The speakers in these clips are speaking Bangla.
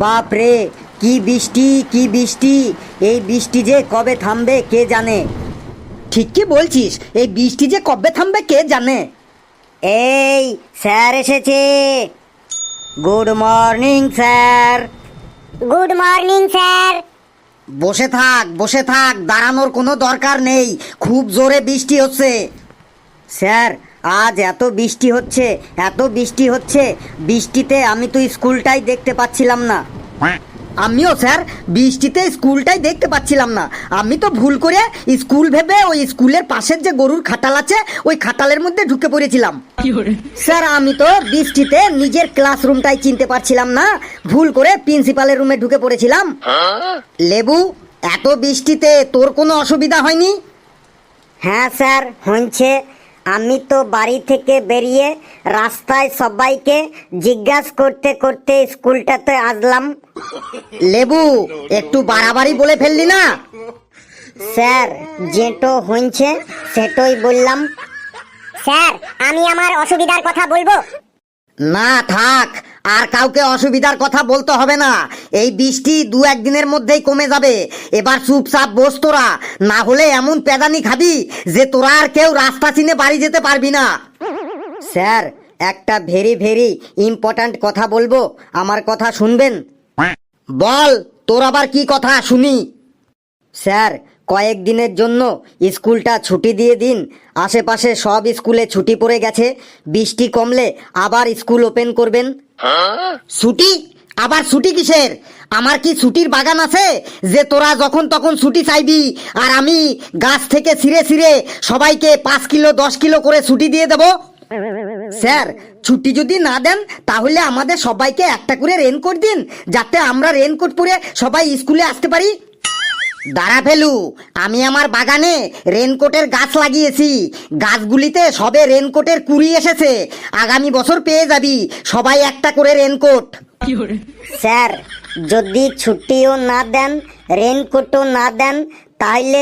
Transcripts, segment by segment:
বাপ রে, কি বৃষ্টি কি বৃষ্টি! এই বৃষ্টি যে কবে থামবে কে জানে। ঠিক কি বলছিস, এই বৃষ্টি যে কবে থামবে কে জানে। এই স্যার এসেছে। Good morning sir. Good morning sir. বসে থাক বসে থাক, দাঁড়ানোর কোনো দরকার নেই, খুব জোরে বৃষ্টি হচ্ছে। স্যার, আজ এত বৃষ্টি হচ্ছে এত বৃষ্টি হচ্ছে, বৃষ্টিতে আমি তো স্কুলটাই দেখতে পাচ্ছিলাম না। আমিও স্যার বৃষ্টিতে স্কুলটাই দেখতে পাচ্ছিলাম না। আমি তো ভুল করে স্কুল ভেবে ওই স্কুলের পাশের যে গরুর খাটাল আছে ওই খাটালের মধ্যে ঢুকে পড়েছিলাম। স্যার আমি তো বৃষ্টিতে নিজের ক্লাসরুমটাই চিনতে পারছিলাম না, ভুল করে প্রিন্সিপালের রুমে ঢুকে পড়েছিলাম। লেবু, এত বৃষ্টিতে তোর কোনো অসুবিধা হয়নি? হ্যাঁ স্যার, হয়েছে। আমি তো বাড়ি থেকে বেরিয়ে রাস্তায় সবাইকে জিজ্ঞাসা করতে করতে স্কুলটাতে আসলাম। লেবু, একটু বাড়াবাড়ি বলে ফেললি না? স্যার, যেটো হয়েছে সেটাই বললাম। স্যার, আমি আমার অসুবিধার কথা বলবো? না থাক, আর কাউকে অসুবিধার কথা বলতে হবে না। এই বৃষ্টি দু একদিনের মধ্যেই কমে যাবে। এবার চুপচাপ বস তোরা, না হলে এমন পেদানি খাবি যে তোরা আর কেউ রাস্তা চিনে বাড়ি যেতে পারবি না। স্যার, একটা ভেরি ভেরি ইম্পর্ট্যান্ট কথা বলবো, আমার কথা শুনবেন? বল, তোর আবার কি কথা শুনি। স্যার, কয়েকদিনের জন্য স্কুলটা ছুটি দিয়ে দিন। আশেপাশে সব স্কুলে ছুটি পড়ে গেছে, বৃষ্টি কমলে আবার স্কুল ওপেন করবেন। ছুটি? আবার ছুটি কিসের? আমার কি ছুটির বাগান আছে যে তোরা যখন তখন ছুটি চাইবি আর আমি গাছ থেকে ছিঁড়ে ছিঁড়ে সবাইকে 5 কিলো 10 কিলো করে ছুটি দিয়ে দেব? স্যার, ছুটি যদি না দেন তাহলে আমাদের সবাইকে একটা করে রেনকোট দিন, যাতে আমরা রেনকোট পরে সবাই স্কুলে আসতে পারি। দাঁড়া ফেলু, আমি আমার বাগানে রেনকোটের গাছ লাগিয়েছি, গাছগুলিতে সবে রেনকোটের কুড়ি এসেছে। আগামী বছর পেয়ে যাবি সবাই একটা করে রেনকোট। স্যার, যদি ছুটিও না দেন রেনকোটও না দেন, তাহলে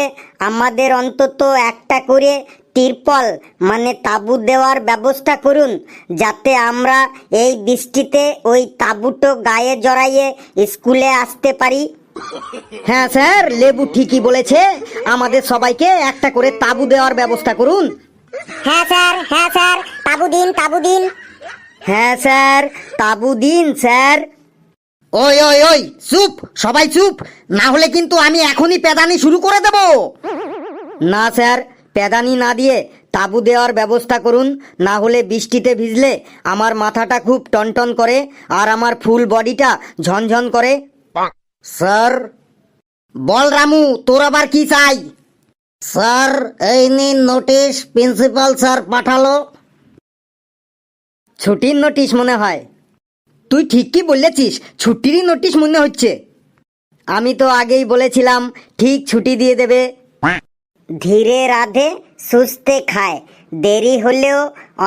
আমাদের অন্তত একটা করে তিরপল মানে তাঁবু দেওয়ার ব্যবস্থা করুন, যাতে আমরা এই বৃষ্টিতে ওই তাঁবুটো গায়ে জড়াইয়ে স্কুলে আসতে পারি। হ্যাঁ স্যার, লেবু ঠিকই বলেছে, আমাদের সবাইকে একটা করে তাঁবু দেওয়ার ব্যবস্থা করুন। হ্যাঁ স্যার, তাঁবু দিন তাঁবু দিন। হ্যাঁ স্যার, তাঁবু দিন স্যার। ওই ওই ওই, চুপ, সবাই চুপ, না হলে কিন্তু আমি এখনই পেদানি শুরু করে দেব। না স্যার, পেদানি না দিয়ে তাঁবু দেওয়ার ব্যবস্থা করুন, না হলে বৃষ্টিতে ভিজলে আমার মাথাটা খুব টনটন করে আর আমার ফুল বডিটা ঝনঝন করে। স্যার, বল রামু, তোর আবার কি চাই? স্যার, এই নিন নোটিশ, প্রিন্সিপাল স্যার পাঠালো। ছুটির নোটিশ মনে হয়? তুই ঠিক কি বলেছিস, ছুটিরই নোটিশ মনে হচ্ছে। আমি তো আগেই বলেছিলাম ঠিক ছুটি দিয়ে দেবে। ধীরে রাধে সুস্থে খায়, দেরি হলেও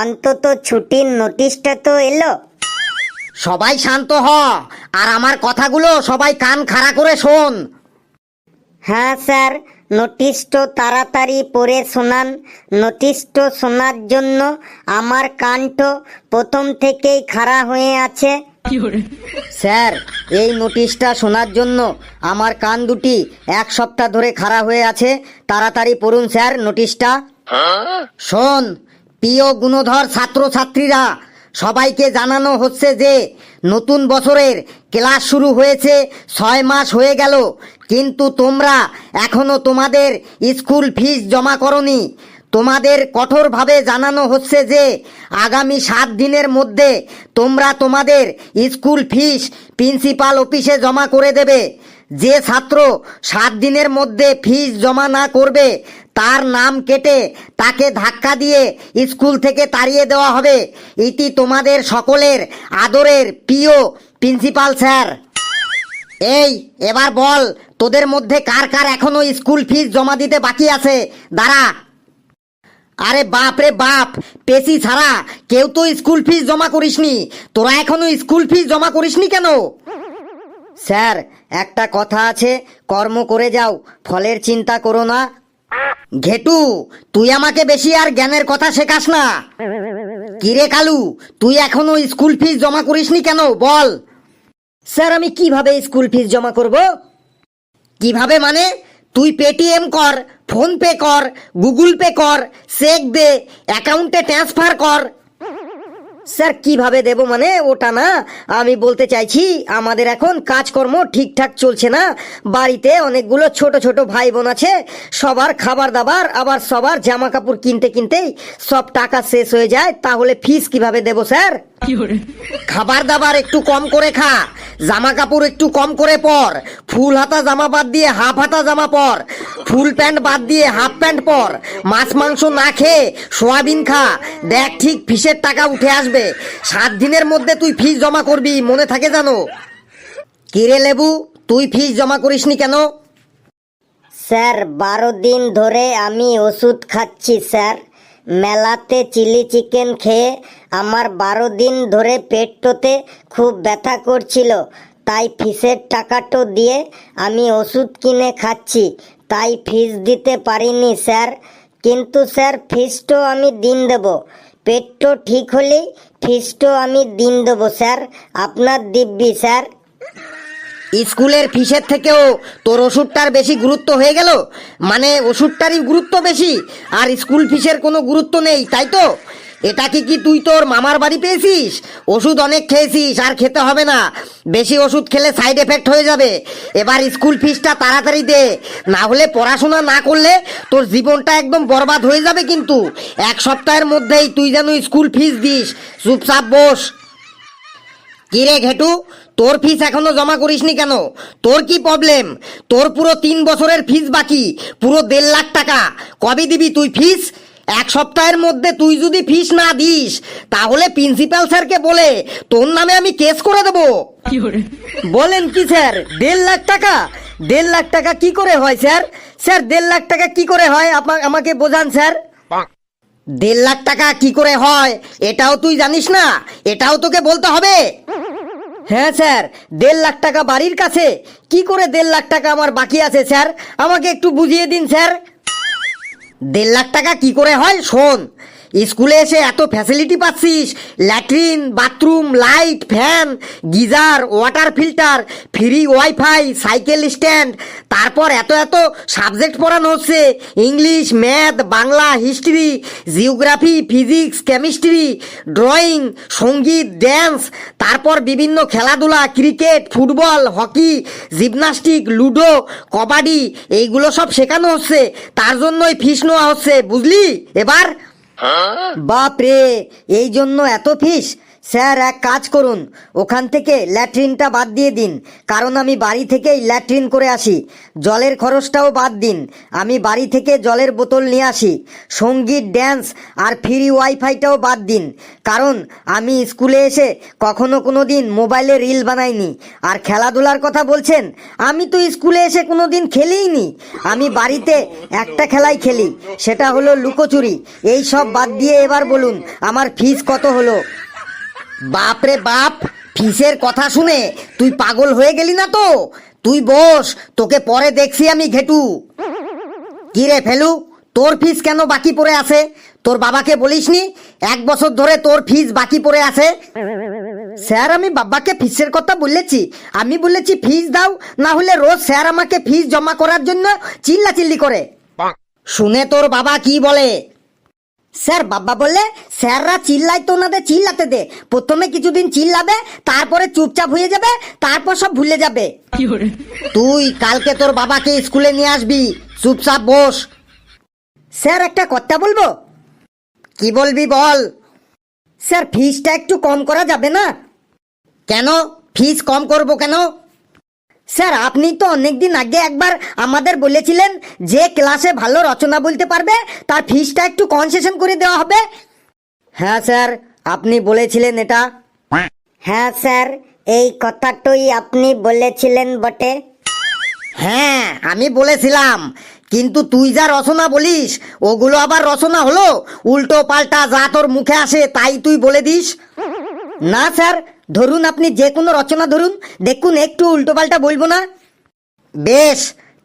অন্তত ছুটির নোটিশটা তো এলো। সবাই শান্ত হ, আর আমার কথাগুলো সবাই কান খাড়া করে শোন। হ্যাঁ স্যার, নোটিশটো তাড়াতাড়ি পড়ে শোনান। নোটিশটো শোনার জন্য আমার কানটো প্রথম থেকেই খাড়া হয়ে আছে। স্যার, এই নোটিশটা শোনার জন্য আমার কান দুটি 1 সপ্তাহ ধরে খাড়া হয়ে আছে। তাড়াতাড়ি পড়ুন স্যার নোটিশটা। শোন, প্রিয় গুণধর ছাত্রছাত্রীরা, সবাইকে জানানো হচ্ছে যে নতুন বছরের ক্লাস শুরু হয়েছে 6 মাস হয়ে গেল, কিন্তু তোমরা এখনো তোমাদের স্কুল ফিস জমা করনি। তোমাদের কঠোরভাবে জানানো হচ্ছে যে আগামী 7 দিনের মধ্যে তোমরা তোমাদের স্কুল ফিস প্রিন্সিপাল অফিসে জমা করে দেবে। যে ছাত্র 7 দিনের মধ্যে ফিস জমা না করবে তার নাম কেটে তাকে ধাক্কা দিয়ে স্কুল থেকে তাড়িয়ে দেওয়া হবে। এটি তোমাদের সকলের আদরের প্রিয় প্রিন্সিপাল স্যার। এই, এবার বল, তোদের মধ্যে কার কার এখনো স্কুল ফিস জমা দিতে বাকি আছে? দাঁড়া। আরে বাপ রে বাপ, পেশি ছাড়া কেউ তো স্কুল ফিস জমা করিসনি। তোরা এখনো স্কুল ফিস জমা করিসনি কেন? স্যার, একটা কথা আছে, কর্ম করে যাও, ফলের চিন্তা করো না। ঘেটু, তুই আমাকে বেশি আর জ্ঞানের কথা শেখাস না। কিরে কালু, তুই এখনো স্কুল ফিস জমা করিসনি কেন বল? স্যার আমি কিভাবে স্কুল ফিস জমা করব? কিভাবে মানে? তুই পেটিএম কর, ফোন পে কর, গুগল পে কর, চেক দে, অ্যাকাউন্টে ট্রান্সফার কর। স্যার কিভাবে দেব মানে ওটা না, আমি বলতে চাইছি আমাদের এখন কাজকর্ম ঠিকঠাক চলছে না। বাড়িতে অনেকগুলো ছোট ছোট ভাই বোন আছে, সবার খাবার দাবার আবার সবার জামা কাপড় কিনতে কিনতেই সব টাকা শেষ হয়ে যায়, তাহলে ফিস কিভাবে দেব স্যার? খাবার দাবার একটু কম করে খা, জামা কাপড় একটু কম করে পর, ফুল হাতা জামা বাদ দিয়ে হাফ হাতা জামা পর, ফুল প্যান্ট বাদ দিয়ে হাফ প্যান্ট পর, মাছ মাংস না খেয়ে সোয়াবিন খা, দেখ ঠিক ফিসের টাকা উঠে আসবে। 7 দিনের মধ্যে তুই ফিস জমা করবি, মনে থাকে জানো? কিরে লেবু, তুই ফিস জমা করিসনি কেন? স্যার 12 দিন ধরে আমি ওষুধ খাচ্ছি স্যার। মেলাতে চিলি চিকেন খেয়ে আমার 12 দিন ধরে পেটটোতে খুব ব্যথা করছিল, তাই ফিসের টাকাটো দিয়ে আমি ওষুধ কিনে খাচ্ছি, তাই ফিস দিতে পারিনি স্যার। কিন্তু স্যার ফিসটো আমি দিন দেব, পেটটো ঠিক হলেই ফিসটো আমি দিন দেবো স্যার, আপনার দিব্যি স্যার। স্কুলের ফিসের থেকেও তোর ওষুধটার বেশি গুরুত্ব হয়ে গেল? মানে ওষুধটারই গুরুত্ব বেশি আর স্কুল ফিসের কোনো গুরুত্ব নেই, তাই তো? এটা কি তুই তোর মামার বাড়ি পেয়েছিস? ওষুধ অনেক খেয়েছিস, আর খেতে হবে না, বেশি ওষুধ খেলে সাইড এফেক্ট হয়ে যাবে। এবার স্কুল ফিসটা তাড়াতাড়ি দে, না হলে পড়াশোনা না করলে তোর জীবনটা একদম বরবাদ হয়ে যাবে। কিন্তু 1 সপ্তাহের মধ্যেই তুই যেন স্কুল ফিস দিস। চুপচাপ বস। কিরে ঘেটু, তোর ফিস এখনো জমা করিসনি কেন? তোর কি প্রবলেম? তোর পুরো 3 বছরের ফিস বাকি, পুরো 1.5 লাখ টাকা। কবে দিবি তুই ফিস? 1 সপ্তাহের মধ্যে তুই যদি ফিস না দিস, তাহলে প্রিন্সিপাল স্যারকে বলে তোর নামে আমি কেস করে দেবো। বলেন কি স্যার? 1.5 লাখ টাকা? 1.5 লাখ টাকা কি করে হয় স্যার? স্যার 1.5 লাখ টাকা কি করে হয় আমাকে বোঝান স্যার। 1.5 লাখ টাকা কি করে হয় এটাও তুই জানিস না? এটাও তোকে বলতে হবে? হ্যাঁ স্যার, 1.5 লাখ টাকা বাড়ির কাছে, কি করে 1.5 লাখ টাকা আমার বাকি আছে স্যার? আমাকে একটু বুঝিয়ে দিন স্যার। 1.5 লাখ টাকা কি করে হয় শোন। স্কুলে এসে এত ফ্যাসিলিটি পাচ্ছিস, latrine, bathroom, light, fan, geyser, water filter, free wifi, cycle stand, তারপর এত এত সাবজেক্ট পড়ানো হচ্ছে, English, math, Bangla, history, geography, physics, chemistry, drawing, সঙ্গীত, ড্যান্স, তারপর বিভিন্ন খেলাধুলা, cricket, football, hockey, gymnastic, ludo, kabaddi, এইগুলো সব শেখানো হচ্ছে, তার জন্যই ফিস নেওয়া হচ্ছে, বুঝলি? এবার বাপ রে, এই জন্য এত ফিস? স্যার এক কাজ করুন, ওখান থেকে ল্যাট্রিনটা বাদ দিয়ে দিন, কারণ আমি বাড়ি থেকেই ল্যাট্রিন করে আসি। জলের খরচটাও বাদ দিন, আমি বাড়ি থেকে জলের বোতল নিয়ে আসি। সঙ্গীত, ড্যান্স আর ফ্রি ওয়াইফাইটাও বাদ দিন, কারণ আমি স্কুলে এসে কখনো কোনো দিন মোবাইলে রিল বানাইনি। আর খেলাধুলার কথা বলছেন, আমি তো স্কুলে এসে কোনো দিন খেলিইনি। আমি বাড়িতে একটা খেলাই খেলি, সেটা হলো লুকোচুরি। এই সব বাদ দিয়ে এবার বলুন আমার ফিস কত হলো? বাপরে বাপ, ফিসের কথা শুনে তুই পাগল হয়ে গেলি না তো? তুই বস, তোকে পরে দেখছি আমি ঘেটু। কি রে ফেলু, তোর ফিস কেন বাকি পড়ে আছে? তোর বাবাকে বলিসনি 1 বছর ধরে তোর ফিস বাকি পড়ে আছে? স্যার আমি বাবাকে ফিসের কথা বলেছি, আমি বলেছি ফিস দাও, না হলে রোজ স্যার আমাকে ফিস জমা করার জন্য চিল্লাচিল্লি করে। শুনে তোর বাবা কি বলে? স্যার বাবা বললে স্যাররা চিল্লাই তো ওনাদের চিল্লাতে দে, প্রথমে কিছুদিন চিল্লাবে, তারপরে চুপচাপ হয়ে যাবে, তারপর সব ভুলে যাবে। তুই কালকে তোর বাবাকে স্কুলে নিয়ে আসবি, চুপচাপ বস। স্যার একটা কথা বলবো। কি বলবি বল। স্যার ফিসটা একটু কম করা যাবে না? কেন ফিস কম করব কেন? স্যার আপনি তো অনেকদিন আগে একবার আমাদের বলেছিলেন যে ক্লাসে ভালো রচনা বলতে পারবে তার ফিসটা একটু কনসেশন করে দেওয়া হবে। হ্যাঁ স্যার, আপনি বলেছিলেন এটা। হ্যাঁ স্যার, এই কথাটাই আপনি বলেছিলেন বটে। হ্যাঁ আমি বলেছিলাম, কিন্তু তুই যা রচনা বলিস ওগুলো আবার রচনা হলো? উল্টো পাল্টা যা তোর মুখে আসে তাই তুই বলে দিস। না স্যার, ধরুন আপনি যে কোনো রচনা ধরুন, দেখুন একটু উল্টো পাল্টা বলবো না। বেশ,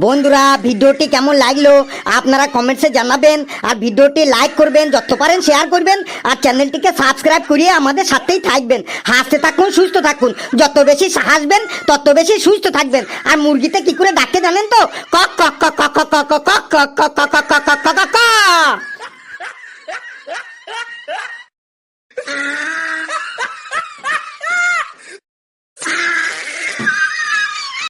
বন্ধুরা ভিডিওটি কেমন লাগলো আপনারা কমেন্টসে জানাবেন, আর ভিডিওটি লাইক করবেন, যত পারেন শেয়ার করবেন, আর চ্যানেলটিকে সাবস্ক্রাইব করিয়ে আমাদের সাথেই থাকবেন। হাসতে থাকুন, সুস্থ থাকুন, যত বেশি হাসবেন তত বেশি সুস্থ থাকবেন। আর মুরগিতে কি করে ডাকে জানেন তো? কক কক কক কক কক কক কক কক।